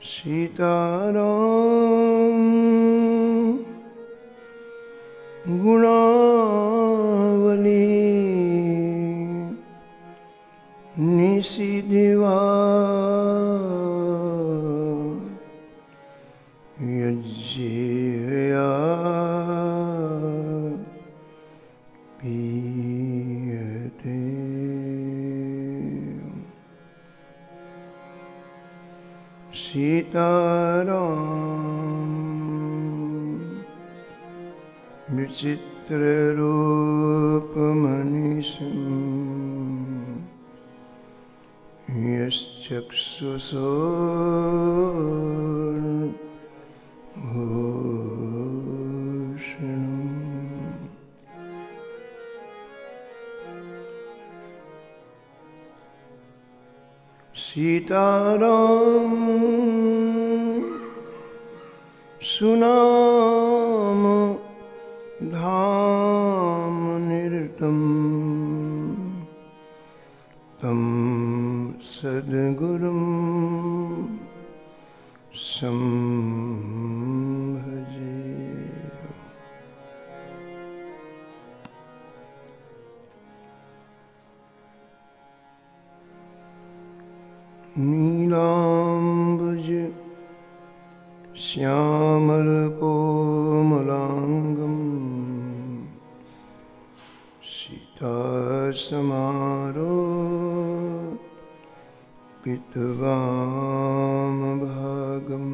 सीताराम गुणावली निशिदिवा यज्जिया पीयते। सीताराम विचित्र रूप मनीषम् यश्चक्षुषोर्भूषणम्। सीताराम सुनाम धाम निरतम तम सद्गुरुं संभजे। नीलाम्बुज श्यामलकोमलांगं सीतासमारोपितवामभागम्।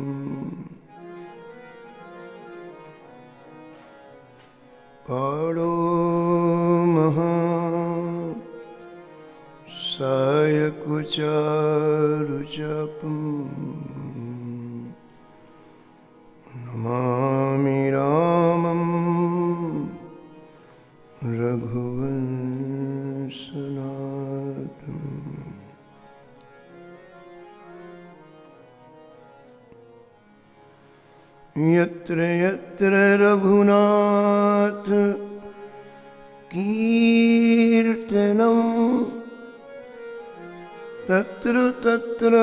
पाणो महा सायकुचारुचापम् नमामि रामं रघुवंशनाथम्। यत्र यत्र रघुनाथ कीर्तनं तत्र तत्र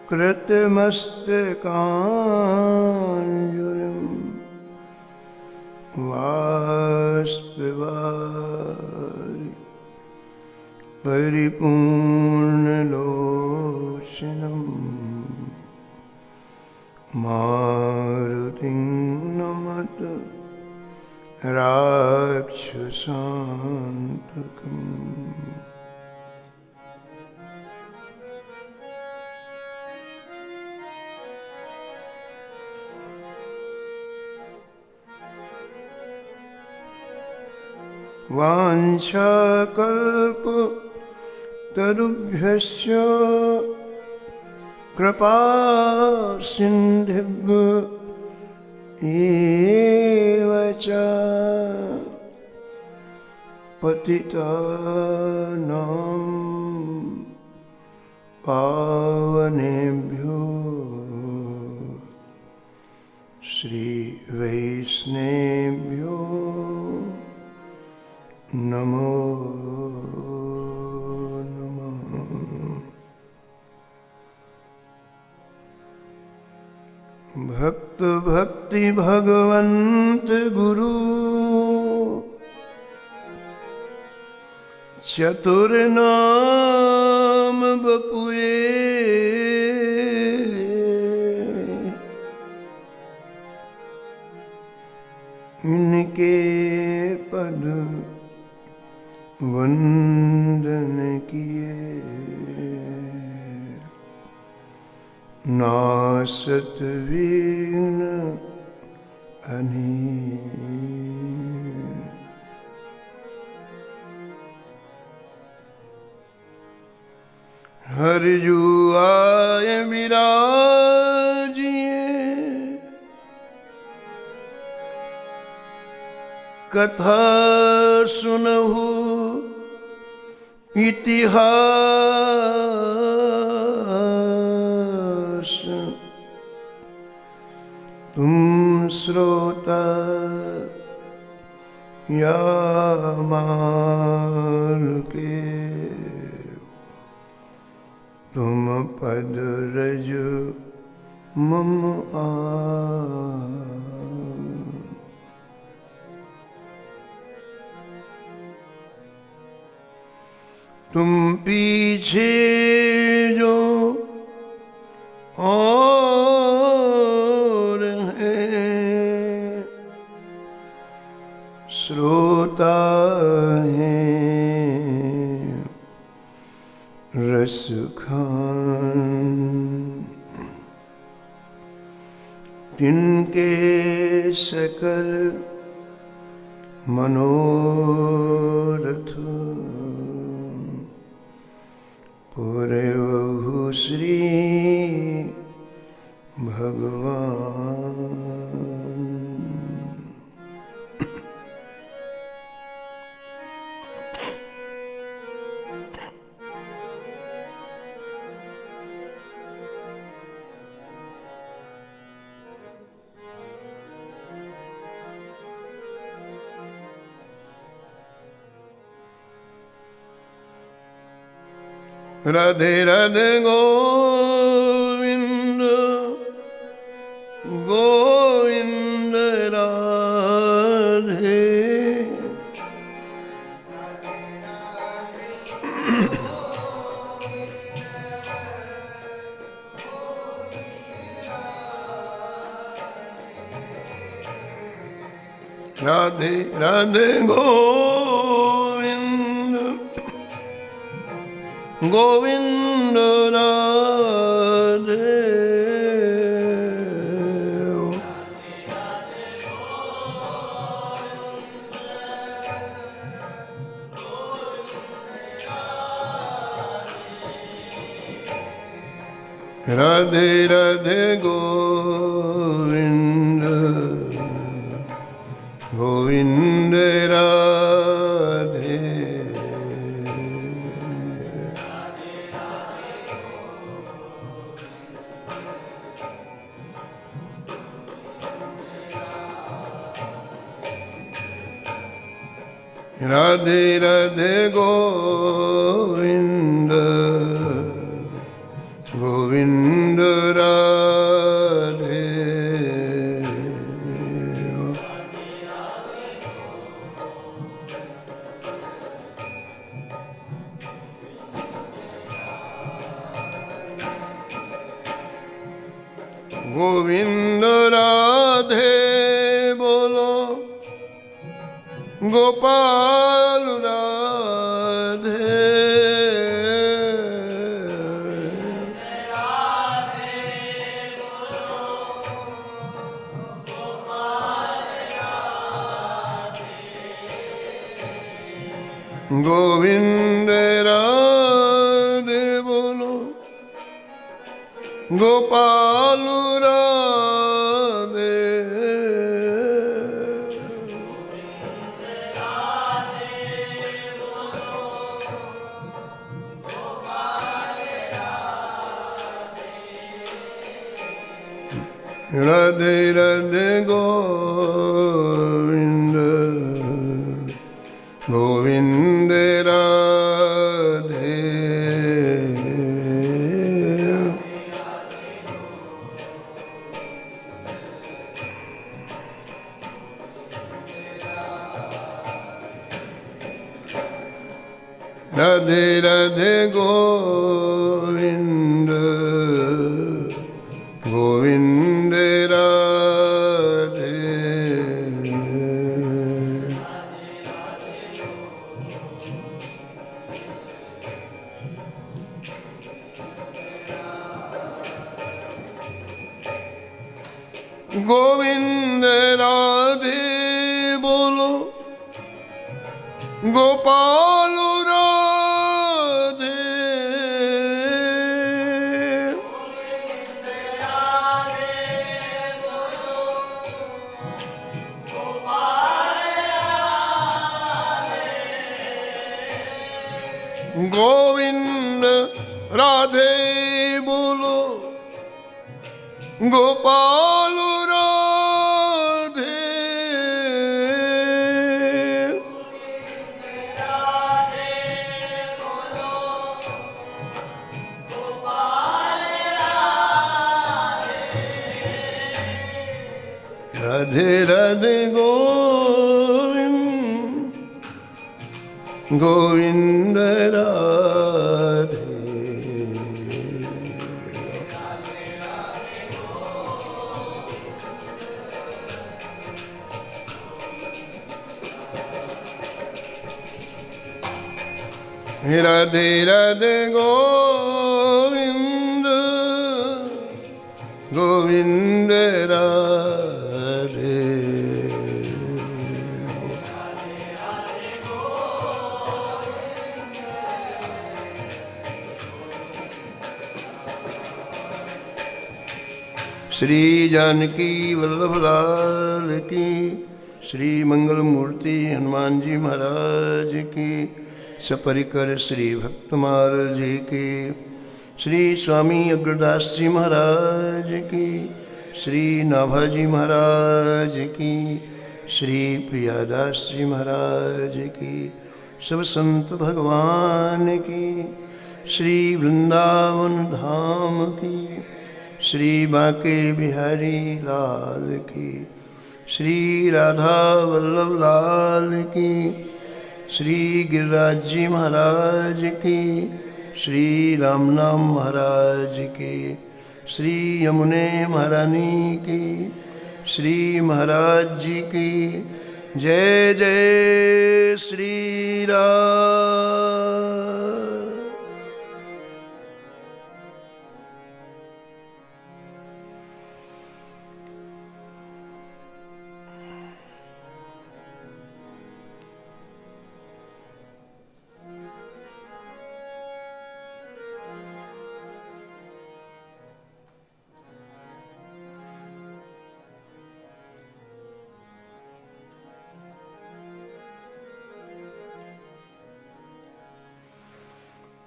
कृतमस्तकाञ्जलिं बाष्पवारि परिपूर्णलोचनं मारुतिं नमत राक्षसान्तकम्। वाञ्छाकल्पतरुभ्यश्च कृपा सिन्धुभ्य एव च पतितानां पावनेभ्यो श्रीवैष्णवेभ्यो नमो नमः। भक्त भक्ति भगवंत गुरु चतुर नाम बपुए। इनके पद वंदन किए नासत विघ्न अनेक। हरिजु आय विराजिए कथा सुनहु इतिहास। तुम श्रोता या माल के तुम पद रज मम तुम पीछे जो और हैं श्रोता हैं रस खान तिनके सकल मनोरथ पूरे बहु श्री भगवान। राधे राधे गोविंद गोविंद राधे राधे राधे गोविंद गोविंद राधे राधे राधे गोविंद गोविंद राधे राधे राधे गोविंद गोविंद राधे गोविंद राधे बोलो गोपाल राधे गोविंद राधे बोलो गोपाल राधे राधे राधे गोविंद गोविंद राधे राधे राधे गोविंद गोविंद राधे गोविंद राधे बोलो गोपाल राधे गोविंद राधे बोलो गोपाल राधे गोपाल राधे राधे गोविंद गोविंद राधे। राधे राधे गोविंद गोविंद राधे। श्री जानकी वल्लभ लाल की, श्री मंगल मूर्ति हनुमान जी महाराज की, सपरिकर श्री भक्तमाल जी की, श्री स्वामी अग्रदास जी महाराज की, श्री नाभाजी महाराज की, श्री प्रियादास जी महाराज की, सब संत भगवान की, श्री वृंदावन धाम की, श्री बांके बिहारी लाल की, श्री राधा वल्लभ लाल की, श्री गिरिराज जी महाराज की, श्री रामनाम महाराज की, श्री यमुने महारानी की, श्री महाराज जी की। जय जय श्री राम।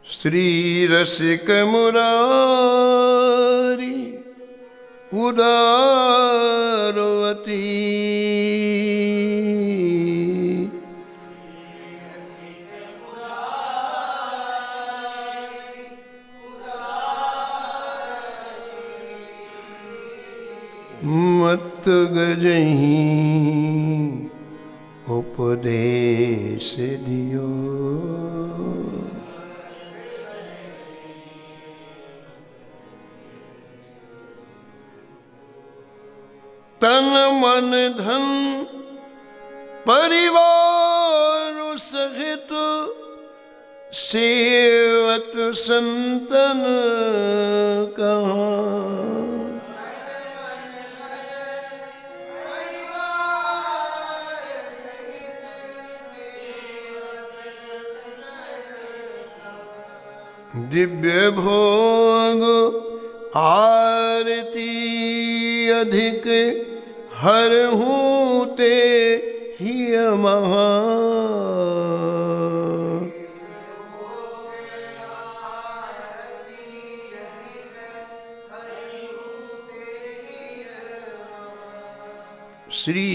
श्री रसिक मुरारी उदारवती, मत गजही उपदेश दियो, तन मन धन परिवार सहित सेवत संतन कहाँ। दिव्य भोग आरती अधिक हर हूते ही महा, श्री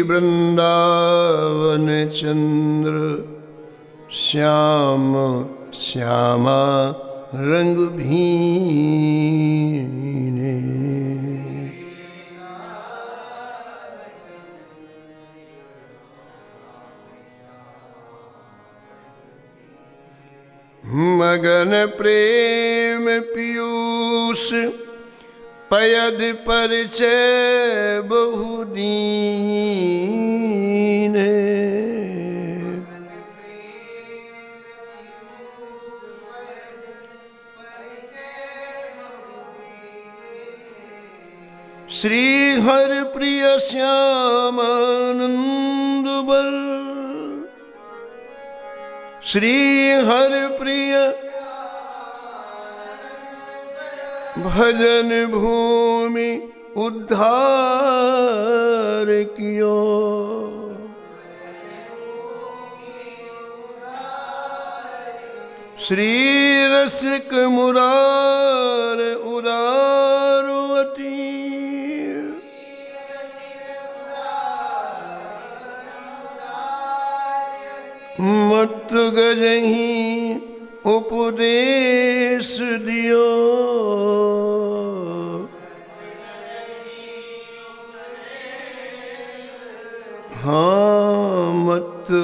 वृंदावन चंद्र श्याम श्यामा रंग भीने, मगन प्रेम पीयूष पयद परिचय बहुदीन, श्री हर प्रिय श्यामानंद बल, श्री हर प्रिय भजन भूमि उद्धार कियो, श्री रसिक मुरार उदारवती, मत गजही उपदेश दियो,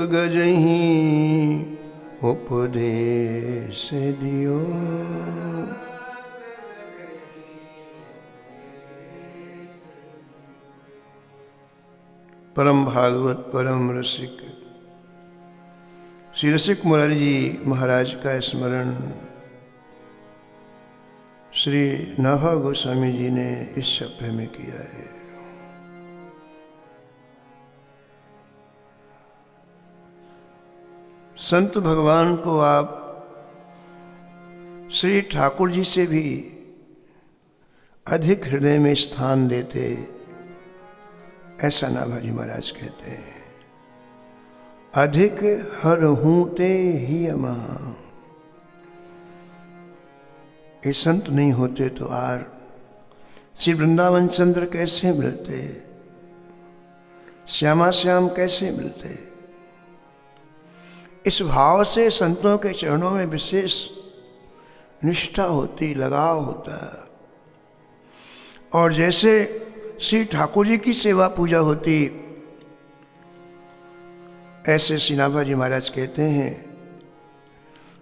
गजही उपदेश दियो। परम भागवत परम रसिक श्री रसिक मुरारी जी महाराज का स्मरण श्री नाभा गोस्वामी जी ने इस सप्ताह में किया है। संत भगवान को आप श्री ठाकुर जी से भी अधिक हृदय में स्थान देते, ऐसा नाभा जी महाराज कहते हैं। अधिक हर हूं ते ही अमा। ये संत नहीं होते तो आर श्री वृंदावन चंद्र कैसे मिलते, श्यामा श्याम कैसे मिलते। इस भाव से संतों के चरणों में विशेष निष्ठा होती, लगाव होता। और जैसे श्री ठाकुर जी की सेवा पूजा होती, ऐसे श्री नाभा जी महाराज कहते हैं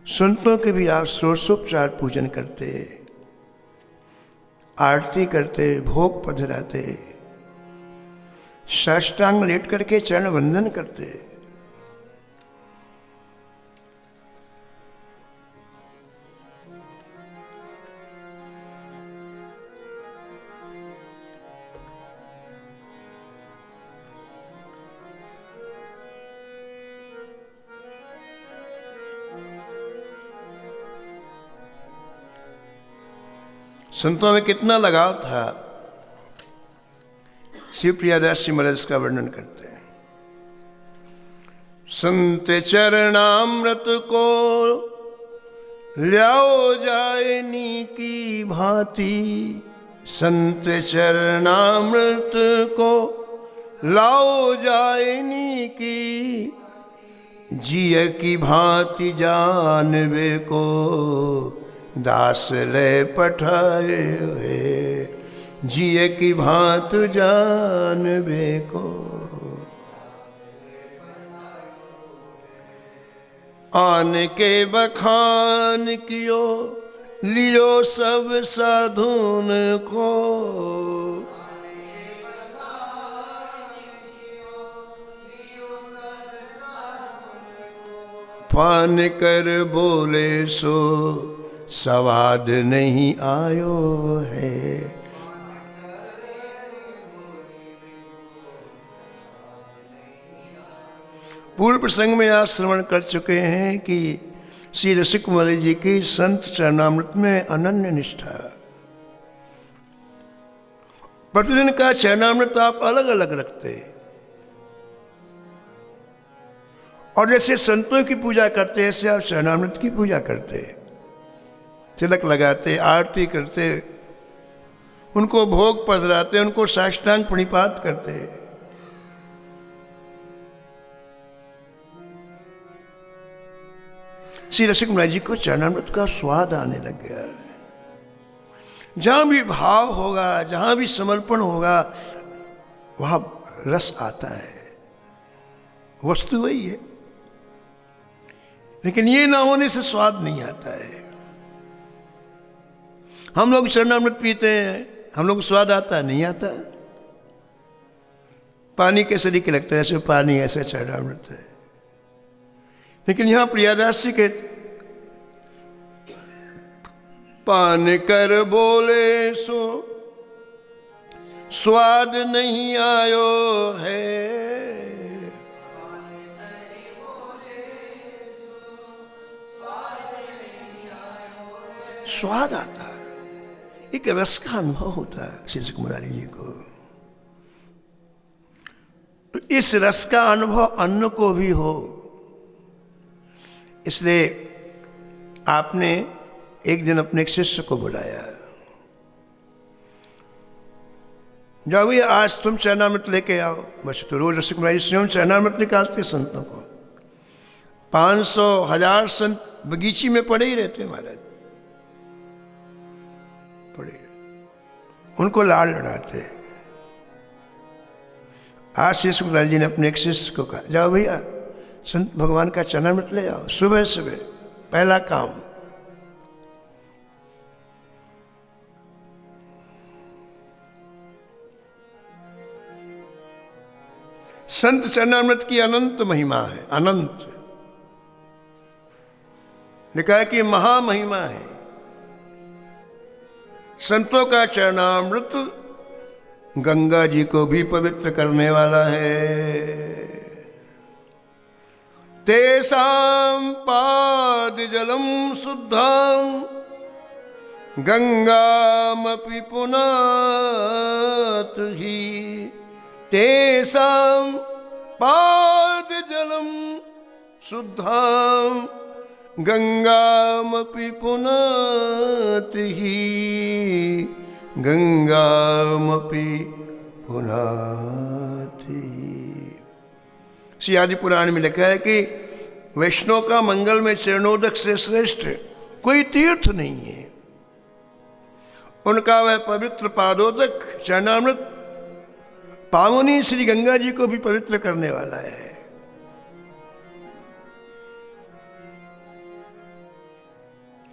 संतों के भी आप षोडशोपचार पूजन करते, आरती करते, भोग पधराते, साष्टांग लेट करके चरण वंदन करते। संतों में कितना लगाव था, शिव प्रियादास जी महाराज का वर्णन करते हैं। संत चरणामृत को ल्याओ जाए नी की भांति, संत चरणामृत को लाओ जाए नी की, जिय की भांति जानवे को दास ले पठाए हुए, जिए की भांत जानवे को। आन के बखान कियो लियो सब साधुन को, पान कर बोले सो स्वाद नहीं आयो है। पूर्व प्रसंग में आप श्रवण कर चुके हैं कि श्री रसिक मुरारी जी की संत चरणामृत में अनन्य निष्ठा। प्रतिदिन का चरणामृत आप अलग अलग रखते, और जैसे संतों की पूजा करते ऐसे आप चरणामृत की पूजा करते, तिलक लगाते, आरती करते, उनको भोग पधराते, उनको साष्टांग प्रणिपात करते। श्री रसिक मुरारी जी को चरणामृत का स्वाद आने लग गया। जहां भी भाव होगा, जहां भी समर्पण होगा, वहां रस आता है। वस्तु वही है, लेकिन ये ना होने से स्वाद नहीं आता है। हम लोग चरणामृत पीते हैं, हम लोग स्वाद आता नहीं आता। पानी कैसे दिख लगता है, ऐसे पानी, ऐसे चरणामृत है। लेकिन यहां प्रियादास जी कहते, पान कर बोले सो स्वाद नहीं आयो है। स्वाद आता है, एक रस का अनुभव होता है श्री रसिक मुरारी जी को। तो इस रस का अनुभव अन्न को भी हो, इसलिए आपने एक दिन अपने एक शिष्य को बुलाया, जाओ भैया आज तुम चरणामृत लेके आओ। बस तो रोज रसिक मुरारी स्वयं चरणामृत निकालते संतों को। 500,000 संत बगीची में पड़े ही रहते महाराज, पड़े, उनको लाड़ लड़ाते। आज श्री रसिक मुरारी जी ने अपने एक शिष्य को कहा, जाओ भैया संत भगवान का चरणामृत ले आओ सुबह सुबह, पहला काम। संत चरणामृत की अनंत महिमा है, अनंत। लिखा है कि महामहिमा है। संतों का चरणामृत गंगा जी को भी पवित्र करने वाला है। तेसां पाद जलम शुद्धम गंगामपि पुनात ही। तेसां पाद जलम शुद्धम गंगामपि पुनाति ही। गंगामपि पुनाति। श्री आदि पुराण में लिखा है कि वैष्णव का मंगल में चरणोदक से श्रेष्ठ कोई तीर्थ नहीं है। उनका वह पवित्र पादोदक चरणामृत पावनी श्री गंगा जी को भी पवित्र करने वाला है।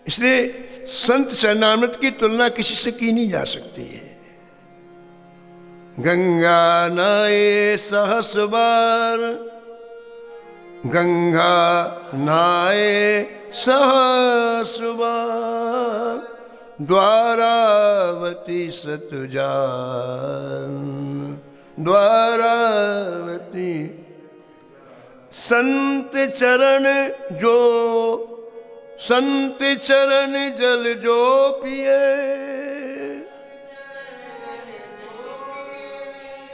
इसलिए संत चरणामृत की तुलना किसी से की नहीं जा सकती है। गंगा नहाए 100 बार, गंगा नहाए 100 बार, द्वारावती सतुजान, द्वारावती। संत चरण जो, संत चरण जल जो पिए,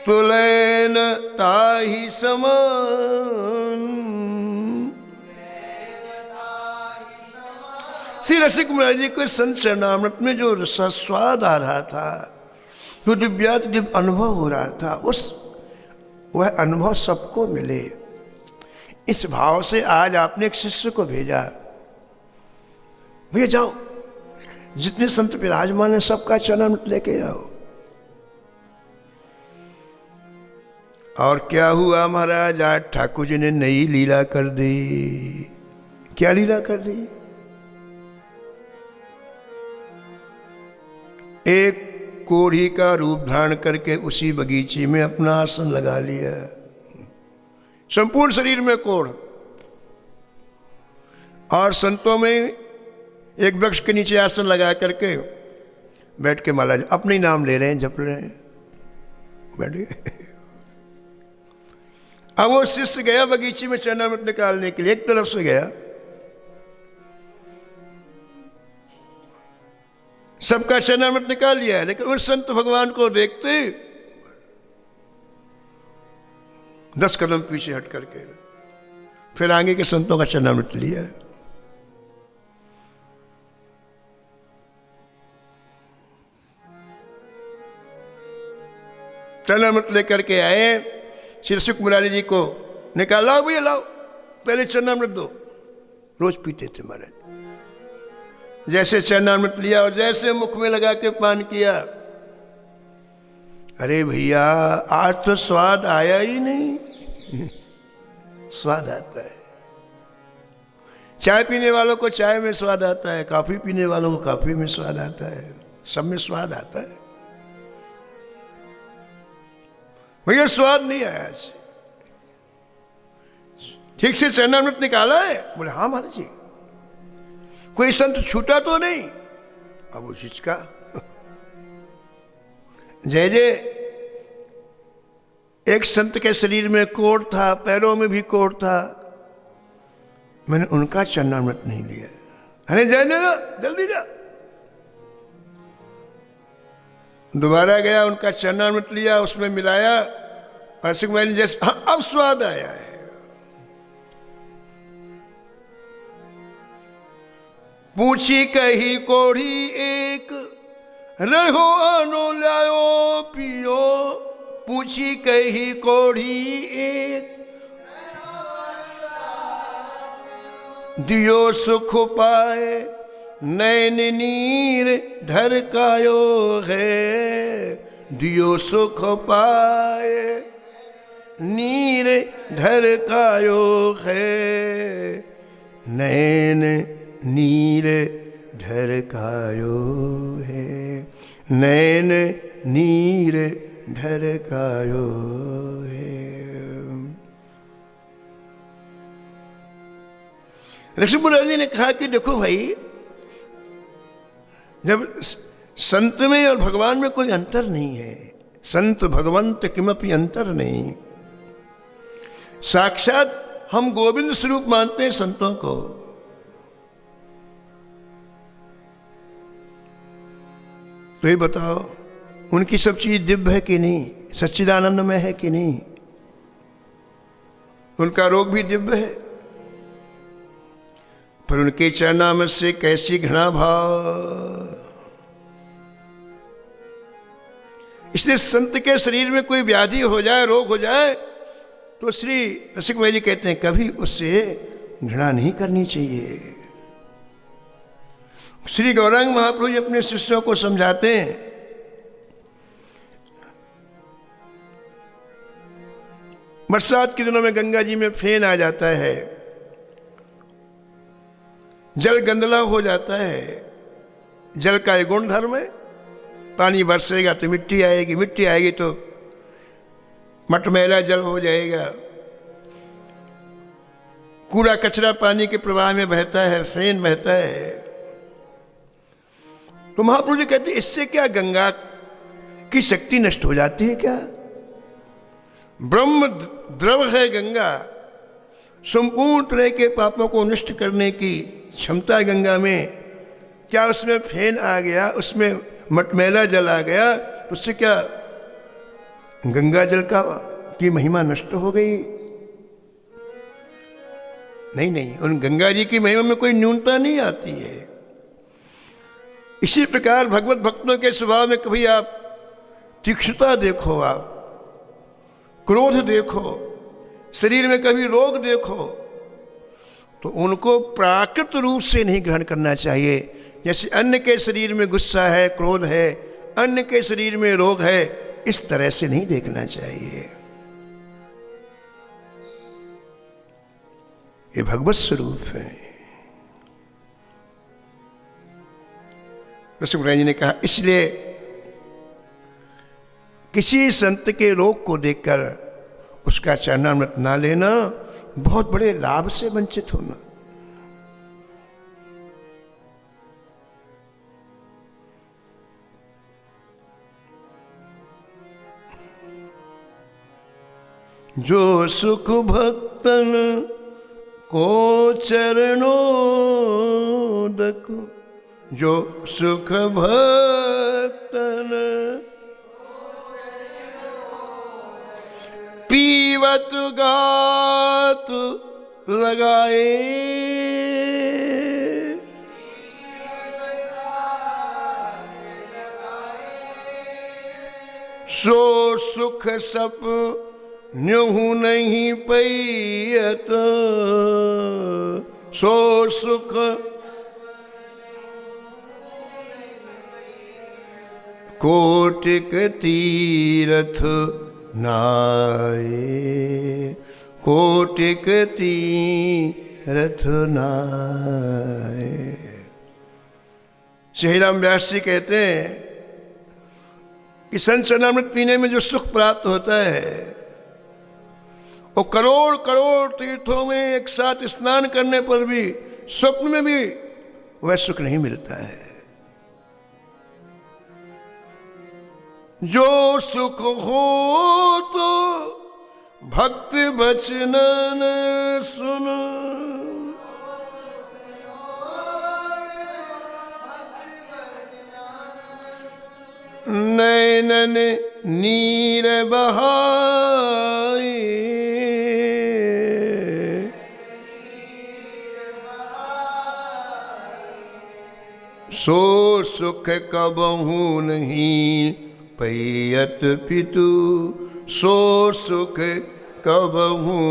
तुलैन ताहि समान। श्री रसिक महाराज जी को संत चरणामृत में जो रसास्वाद आ रहा था, जो दिव्यादिव्य अनुभव हो रहा था, उस वह अनुभव सबको मिले, इस भाव से आज आपने एक शिष्य को भेजा, भैया जाओ जितने संत विराजमान है सबका चरणामृत लेके आओ। और क्या हुआ महाराज, आज ठाकुर जी ने नई लीला कर दी। क्या लीला कर दी? एक कोढ़ी का रूप धारण करके उसी बगीचे में अपना आसन लगा लिया। संपूर्ण शरीर में कोढ़, और संतों में एक वृक्ष के नीचे आसन लगा करके बैठ के माला अपने ही नाम ले रहे हैं, जप रहे हैं, बैठिए। अब वो शिष्य गया बगीचे में चरणामृत निकालने के लिए, एक तरफ से गया, सबका चरणामृत निकाल लिया, लेकिन उस संत भगवान को देखते 10 कदम पीछे हट करके फिर आगे के संतों का चरणामृत लिया। चरणामृत लेकर के आए, श्री सुख मुरारी जी को निकाला, लाओ भैया लाओ, पहले चरणामृत दो। रोज पीते थे महाराज। जैसे चरणामृत लिया और जैसे मुख में लगा के पान किया, अरे भैया आज तो स्वाद आया ही नहीं। स्वाद आता है। चाय पीने वालों को चाय में स्वाद आता है, कॉफी पीने वालों को कॉफी में स्वाद आता है, सब में स्वाद आता है। भैया स्वाद नहीं आया आज, ठीक से चरणामृत निकाला है? बोले हाँ महाराज जी। कोई संत छूटा तो नहीं? अब वो चीज का जय जय। एक संत के शरीर में कोढ़ था, पैरों में भी कोढ़ था, मैंने उनका चरणामृत नहीं लिया। अरे जय जय, जल्दी जा। दोबारा गया, उनका चरणामृत लिया, उसमें मिलाया, और सिख मैंने जैसे हाँ अब स्वाद आया है। पूछी कही कोढ़ी एक, रहो अनो लायो पियो। पूछी कही कोढ़ी एक, दियो सुख पाए, नैन नीर ढरकायो है। दियो सुख पाए, नीर ढरकायो है, नैन नीर ढरकायो है, नैन नीर ढरकायो है। ऋषिमुनि जी ने कहा कि देखो भाई, जब संत में और भगवान में कोई अंतर नहीं है, संत भगवंत किमपि अंतर नहीं, साक्षात हम गोविंद स्वरूप मानते हैं संतों को। तो ये बताओ, उनकी सब चीज दिव्य है कि नहीं, सच्चिदानंद में है कि नहीं? उनका रोग भी दिव्य है, पर उनके चरणामृत से कैसी घृणा भाव। इसलिए संत के शरीर में कोई व्याधि हो जाए, रोग हो जाए, तो श्री रसिकमय जी कहते हैं कभी उससे घृणा नहीं करनी चाहिए। श्री गौरांग महाप्रभु जी अपने शिष्यों को समझाते हैं, बरसात के दिनों में गंगा जी में फेन आ जाता है, जल गंदला हो जाता है। जल का एक गुण धर्म है, पानी बरसेगा तो मिट्टी आएगी, मिट्टी आएगी तो मटमैला जल हो जाएगा, कूड़ा कचरा पानी के प्रवाह में बहता है, फेन बहता है। तो महाप्रभु जी कहते हैं इससे क्या गंगा की शक्ति नष्ट हो जाती है क्या? ब्रह्म द्रव है गंगा, संपूर्ण तरह के पापों को नष्ट करने की क्षमता है गंगा में। क्या उसमें फेन आ गया, उसमें मटमैला जल आ गया, तो उससे क्या गंगा जल की महिमा नष्ट हो गई? नहीं नहीं, उन गंगा जी की महिमा में कोई न्यूनता नहीं आती है। इसी प्रकार भगवत भक्तों के स्वभाव में कभी आप तीक्ष्णता देखो, आप क्रोध देखो, शरीर में कभी रोग देखो, तो उनको प्राकृत रूप से नहीं ग्रहण करना चाहिए। जैसे अन्य के शरीर में गुस्सा है, क्रोध है, अन्य के शरीर में रोग है, इस तरह से नहीं देखना चाहिए। ये भगवत स्वरूप है। रसिकमय जी ने कहा इसलिए किसी संत के रोग को देखकर उसका चरणामृत ना लेना, बहुत बड़े लाभ से वंचित होना। जो सुख भक्तन को चरणोदक, जो सुख भक्तन पीवत गात लगाए, सो सुख सप न्यूं नहीं पैयत, सो सुख कोटिक तीरथ नाए, कोटिक तीरथ नाए। श्रीराम व्यास जी कहते हैं कि संत चरणामृत पीने में जो सुख प्राप्त होता है, वो करोड़ करोड़ तीर्थों में एक साथ स्नान करने पर भी, स्वप्न में भी वह सुख नहीं मिलता है। जो सुख हो तो भक्त बचनन सुन, नैनन नीर बहाए, सो सुख कबहू नहीं पैयत पितु, सो सुख कबहू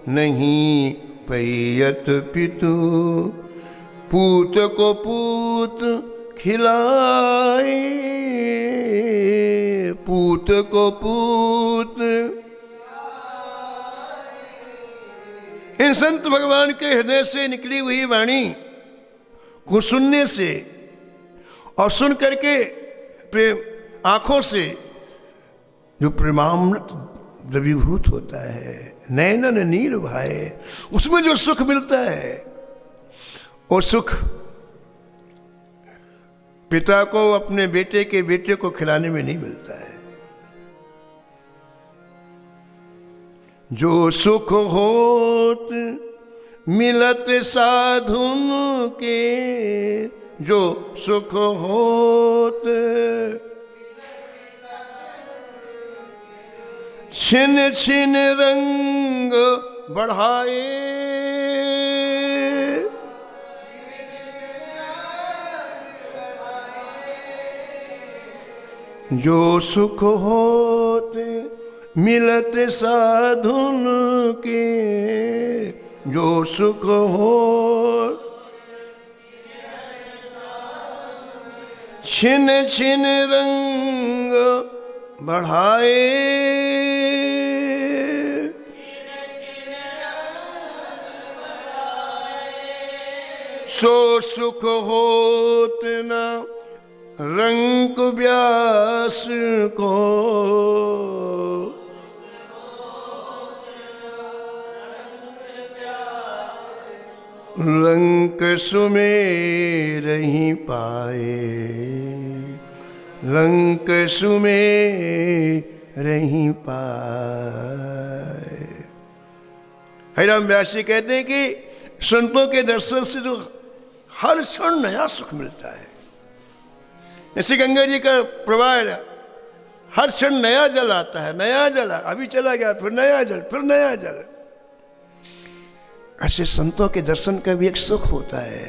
नहीं पैयत पितु। पूत को पूत खिलाए, पूत को पूत इन संत भगवान के हृदय से निकली हुई वाणी को सुनने से और सुन करके प्रेम आंखों से जो प्रेमामृत द्रवीभूत होता है, नैनन नीर भाए, उसमें जो सुख मिलता है वो सुख पिता को अपने बेटे के बेटे को खिलाने में नहीं मिलता है। जो सुख होत मिलत साधुन के, जो सुख होत छिन छिन रंग बढ़ाए, जो सुख होत मिलत साधुन के, जो सुख होत छिन छिन रंग बढ़ाए, सो सुख होत न रंग व्यास को, लंक सुमेर ही पाए, लंक सुमेर ही पाए। हरिराम व्यास जी कहते हैं कि संतों के दर्शन से जो हर क्षण नया सुख मिलता है, जैसे गंगा जी का प्रवाह हर क्षण नया जल आता है, नया जल अभी चला गया, फिर नया जल, फिर नया जल। ऐसे संतों के दर्शन का भी एक सुख होता है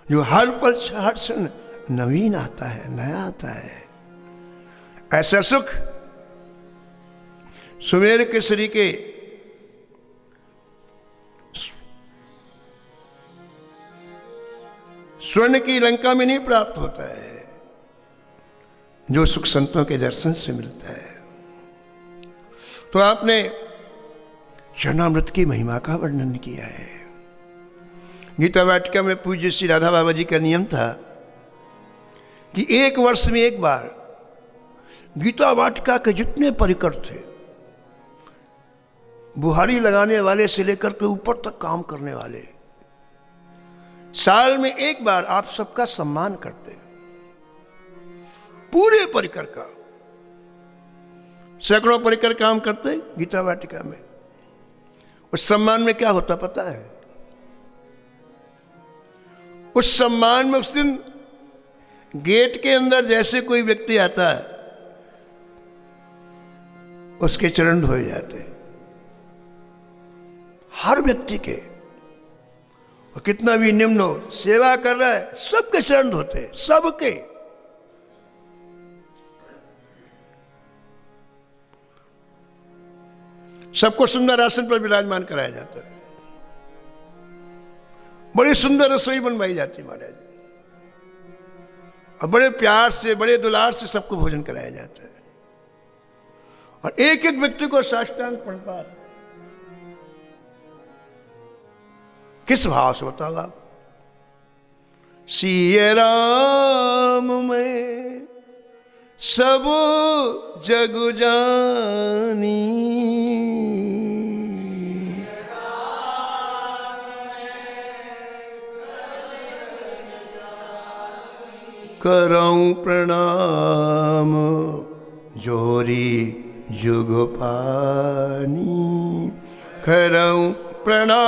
जो हर पल हर क्षण नवीन आता है, नया आता है। ऐसा सुख सुमेर केसरी के स्वर्ण की लंका में नहीं प्राप्त होता है, जो सुख संतों के दर्शन से मिलता है। तो आपने चरणामृत की महिमा का वर्णन किया है। गीता वाटिका में पूज्य श्री राधा बाबा जी का नियम था कि एक वर्ष में एक बार गीता वाटिका के जितने परिकर थे, बुहारी लगाने वाले से लेकर के ऊपर तक काम करने वाले, साल में एक बार आप सबका सम्मान करते, पूरे परिकर का। सैकड़ों परिकर काम करते गीता वाटिका में। उस सम्मान में क्या होता पता है? उस सम्मान में उस दिन गेट के अंदर जैसे कोई व्यक्ति आता है, उसके चरण धोए जाते, हर व्यक्ति के, और कितना भी निम्न हो, सेवा कर रहा है, सबके चरण धोते, सबके। सबको सुंदर आसन पर विराजमान कराया जाता है, बड़ी सुंदर रसोई बनवाई जाती महाराज, और बड़े प्यार से, बड़े दुलार से सबको भोजन कराया जाता है। और एक एक व्यक्ति को साष्टांग प्रणपात, किस भाव से बताओ आप? सिया राम में सब जग जानी, करऊं प्रणाम जोरी जुग पानी, करऊं प्रणाम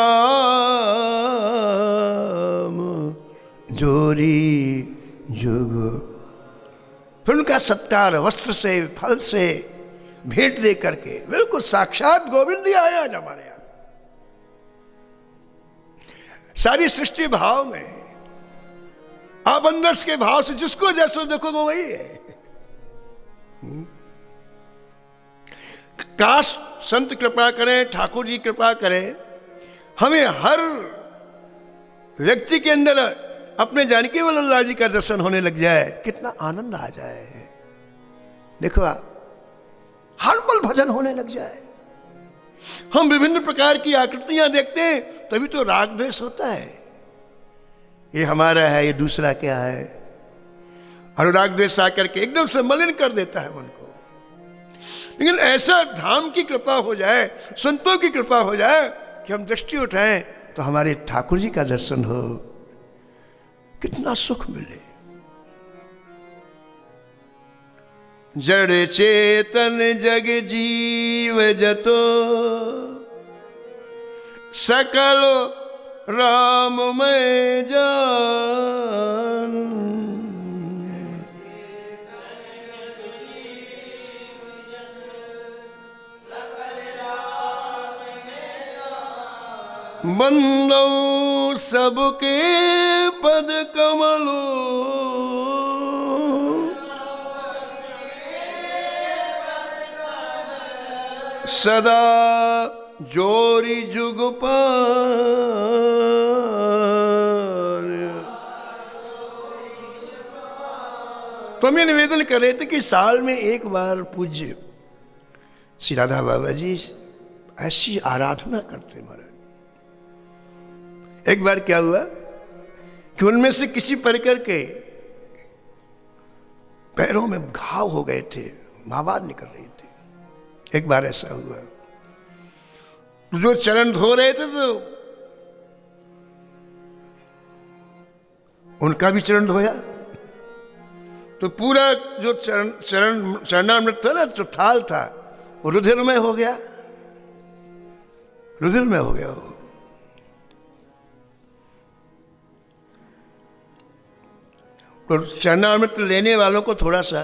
जोरी जुग। फिर उनका सत्कार वस्त्र से, फल से, भेंट दे करके, बिल्कुल साक्षात गोविंद ही आए आज हमारे यहां। सारी सृष्टि भाव में, आप अंदर के भाव से जिसको जैसो देखो वो वही है। काश संत कृपा करें, ठाकुर जी कृपा करें, हमें हर व्यक्ति के अंदर अपने जानकी वल्लभ जी का दर्शन होने लग जाए, कितना आनंद आ जाए। देखो आप, हर पल भजन होने लग जाए, हम विभिन्न प्रकार की आकृतियां देखते हैं, तभी तो राग द्वेष होता है। ये हमारा है, ये दूसरा क्या है। अनुराग द्वेष आकर के एकदम से मलिन कर देता है मन को। लेकिन ऐसा धाम की कृपा हो जाए, संतों की कृपा हो जाए कि हम दृष्टि उठाएं तो हमारे ठाकुर जी का दर्शन हो, कितना सुख मिले। जड़ चेतन जग जीव जतो सकल राममय जान। बंदो सबके पद कमलो सदा जोरी जुग पार। तो हम ये निवेदन कर रहे थे कि साल में एक बार पूज्य श्री राधा बाबा जी ऐसी आराधना करते महाराज। एक बार क्या हुआ कि उनमें से किसी परिकर के पैरों में घाव हो गए थे, आवाज निकल रही थी। एक बार ऐसा हुआ, जो चरण धो रहे थे तो उनका भी चरण धोया, तो पूरा जो चरणामृत था ना, जो थाल था, वो रुधिरमय हो गया, रुधिरमय हो गया वो। तो चरणामृत लेने वालों को थोड़ा सा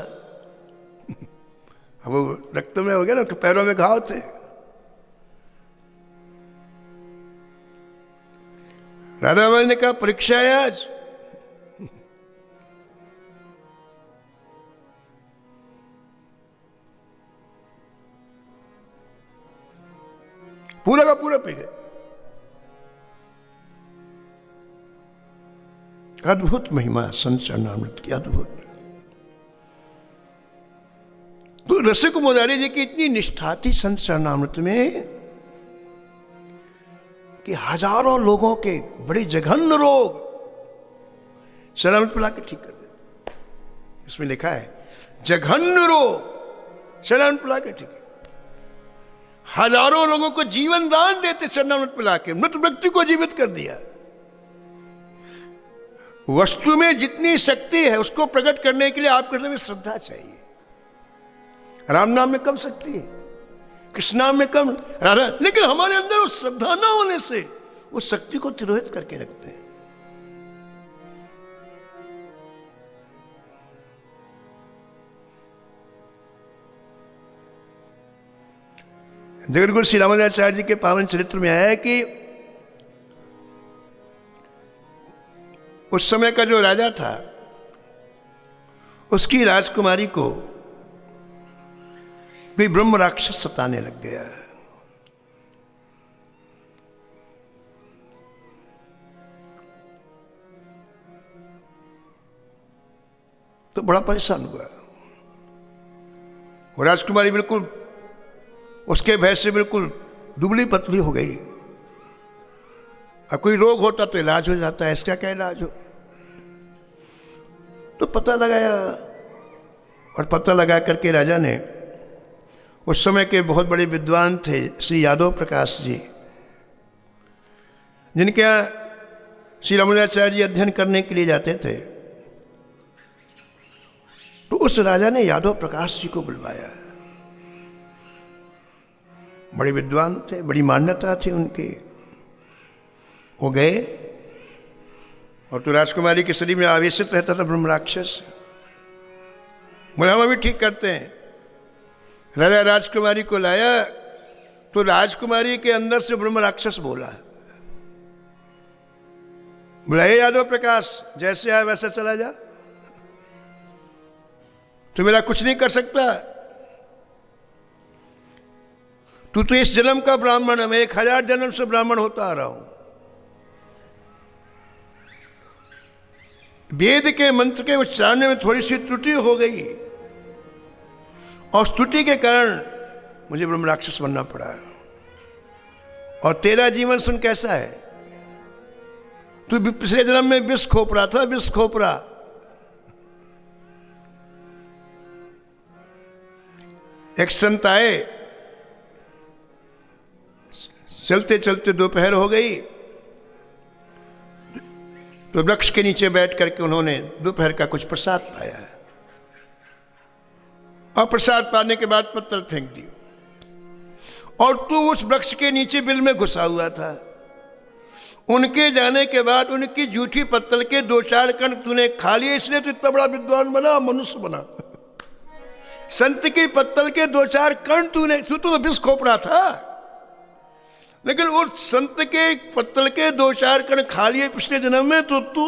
वो रक्त में हो गया ना, पैरों में घाव थे। राधा बाबा ने कहा परीक्षा है आज। पूरा का पूरा पी गए। अद्भुत महिमा संत चरणामृत की, अद्भुत। तो रसिक मुरारी जी की इतनी निष्ठा थी संत चरणामृत में कि हजारों लोगों के बड़े जघन्य रोग चरणामृत पिला के ठीक कर देते। इसमें लिखा है जघन्य रोग चरणामृत पिला के ठीक। हजारों लोगों को जीवन दान देते चरणामृत पिला के, मृत व्यक्ति को जीवित कर दिया। वस्तु में जितनी शक्ति है उसको प्रकट करने के लिए आपके हृदय में श्रद्धा चाहिए। राम नाम में कम शक्ति है, कृष्ण नाम में कम राधा, लेकिन हमारे अंदर उस श्रद्धा न होने से उस शक्ति को तिरोहित करके रखते हैं। जगतगुरु श्री रामानुजाचार्य जी के पावन चरित्र में आया है कि उस समय का जो राजा था उसकी राजकुमारी को कोई ब्रह्म राक्षस सताने लग गया। तो बड़ा परेशान हुआ। वो राजकुमारी बिल्कुल उसके भय से बिल्कुल दुबली पतली हो गई। अब कोई रोग होता तो इलाज हो जाता है, इसका क्या इलाज हो। तो पता लगाया, और पता लगा करके राजा ने, उस समय के बहुत बड़े विद्वान थे श्री यादव प्रकाश जी, जिनके यहाँ श्री रामानुजाचार्य जी अध्ययन करने के लिए जाते थे। तो उस राजा ने यादव प्रकाश जी को बुलवाया। बड़े विद्वान थे, बड़ी मान्यता थी उनकी। वो गए, और तो राजकुमारी के शरीर में आवेशित रहता था ब्रह्म राक्षस। बोले हम अभी ठीक करते हैं। राजा राजकुमारी को लाया तो राजकुमारी के अंदर से ब्रह्म राक्षस बोला, बुलाए यादव प्रकाश, जैसे आया वैसा चला जा, तो मेरा कुछ नहीं कर सकता। तू तो इस जन्म का ब्राह्मण है, मैं 1000 जन्म से ब्राह्मण होता आ रहा हूं। वेद के मंत्र के उच्चारण में थोड़ी सी त्रुटि हो गई, और उस त्रुटि के कारण मुझे ब्रह्म राक्षस बनना पड़ा। और तेरा जीवन सुन कैसा है, तू पिछले जन्म में विष खोप रहा था, विष खोप रहा। एक संत आए, चलते चलते दोपहर हो गई, तो वृक्ष के नीचे बैठ करके उन्होंने दोपहर का कुछ प्रसाद पाया, और प्रसाद पाने के बाद पत्तल फेंक दी। और तू उस वृक्ष के नीचे बिल में घुसा हुआ था। उनके जाने के बाद उनकी जूठी पत्तल के 2-4 कण तूने खा लिए, इसलिए तू इतना बड़ा विद्वान बना, मनुष्य बना। संत की पत्तल के 2-4 कण तू तो विष खोप रहा था, लेकिन उस संत के पत्तल के 2-4 कण खा लिए पिछले जन्म में, तो तू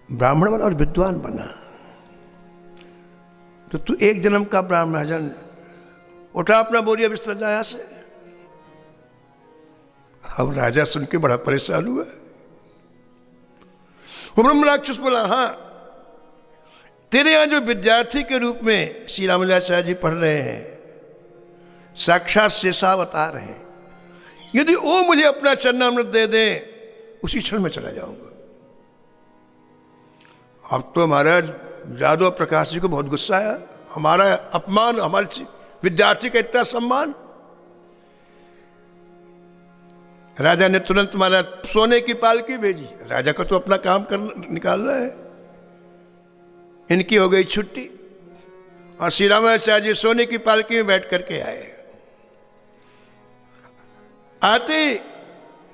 ब्राह्मण बना और विद्वान बना। तो तू एक जन्म का ब्राह्मण, उठा अपना बोरिया बिस्तर जा यहां से। अब राजा सुन के बड़ा परेशान हुआ। ब्रह्म राक्षस बोला, हाँ, तेरे यहां जो विद्यार्थी के रूप में श्री रामानुजाचार्य जी पढ़ रहे हैं, साक्षात शेषावतार हैं, यदि वो मुझे अपना चरणामृत दे दें, उसी क्षण में चला जाऊंगा। अब तो महाराज यादव प्रकाश जी को बहुत गुस्सा आया, हमारा अपमान, हमारे विद्यार्थी का इतना सम्मान। राजा ने तुरंत महाराज सोने की पालकी भेजी। राजा को तो अपना काम निकालना है। इनकी हो गई छुट्टी और श्री रामाचार्य जी सोने की पालकी में बैठ करके आए। आते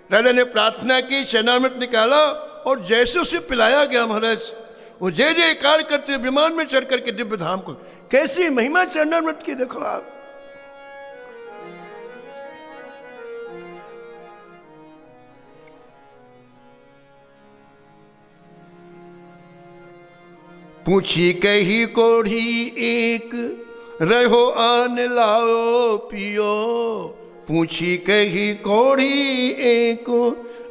राजा ने प्रार्थना की, चरणामृत निकाला और जैसे उसे पिलाया गया महाराज, वो जय जयकार करते विमान में चढ़ करके दिव्य धाम को। कैसी महिमा चरणामृत की, देखो आप। पूछी कही कोढ़ी एक, रहो आन लाओ पियो। पूछी कही कोढ़ी एक,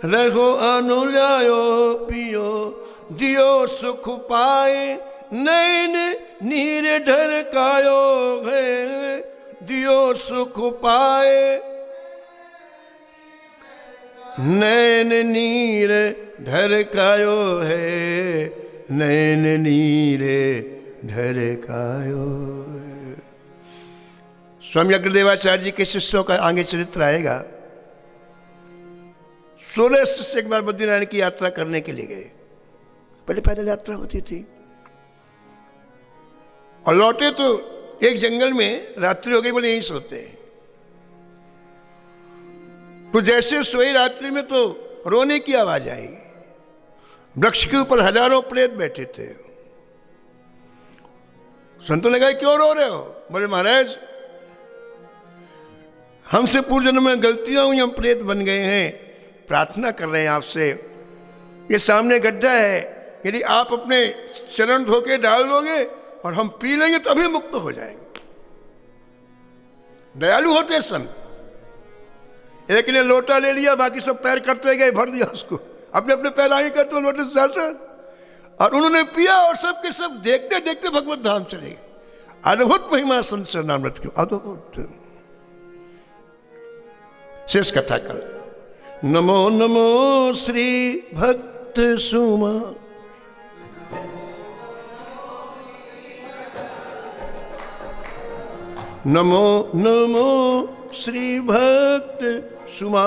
रहो आन लाओ पियो। दियो सुख पाए नैन नीर ढरकायो है। दियो सुख पाए नैन नीर ढरकायो है। नैन नीरे ढरकायो। स्वामी अग्रदेवाचार्य जी के शिष्यों का आगे चरित्र आएगा। 16 शिष्य एक बार बद्रीनारायण की यात्रा करने के लिए गए। पहले पैदल यात्रा होती थी और लौटे तो एक जंगल में रात्रि हो गई, बोले यहीं सोते हैं। तो जैसे सोए रात्रि में तो रोने की आवाज आई। वृक्ष के ऊपर हजारों प्रेत बैठे थे। संतों ने कहा, क्यों रो रहे हो? बोले महाराज, हमसे पूर्व जन्म में गलतियां हुई, हम प्रेत बन गए हैं, प्रार्थना कर रहे हैं आपसे। ये सामने गड्ढा है, यदि आप अपने चरण धो के डाल दोगे और हम पी लेंगे तो अभी मुक्त हो जाएंगे। दयालु होते संत। एक ने लोटा ले लिया, बाकी सब पैर करते गए, भर दिया उसको। अपने अपने पैर आगे करते हुए लोटे से डालते, और उन्होंने पिया और सब के सब देखते देखते भगवत धाम चले गए। अद्भुत महिमा संत चरणामृत की, अद्भुत। शेष कथा कल। नमो नमो श्री भक्त सुमा। नमो नमो श्री भक्त सुमा।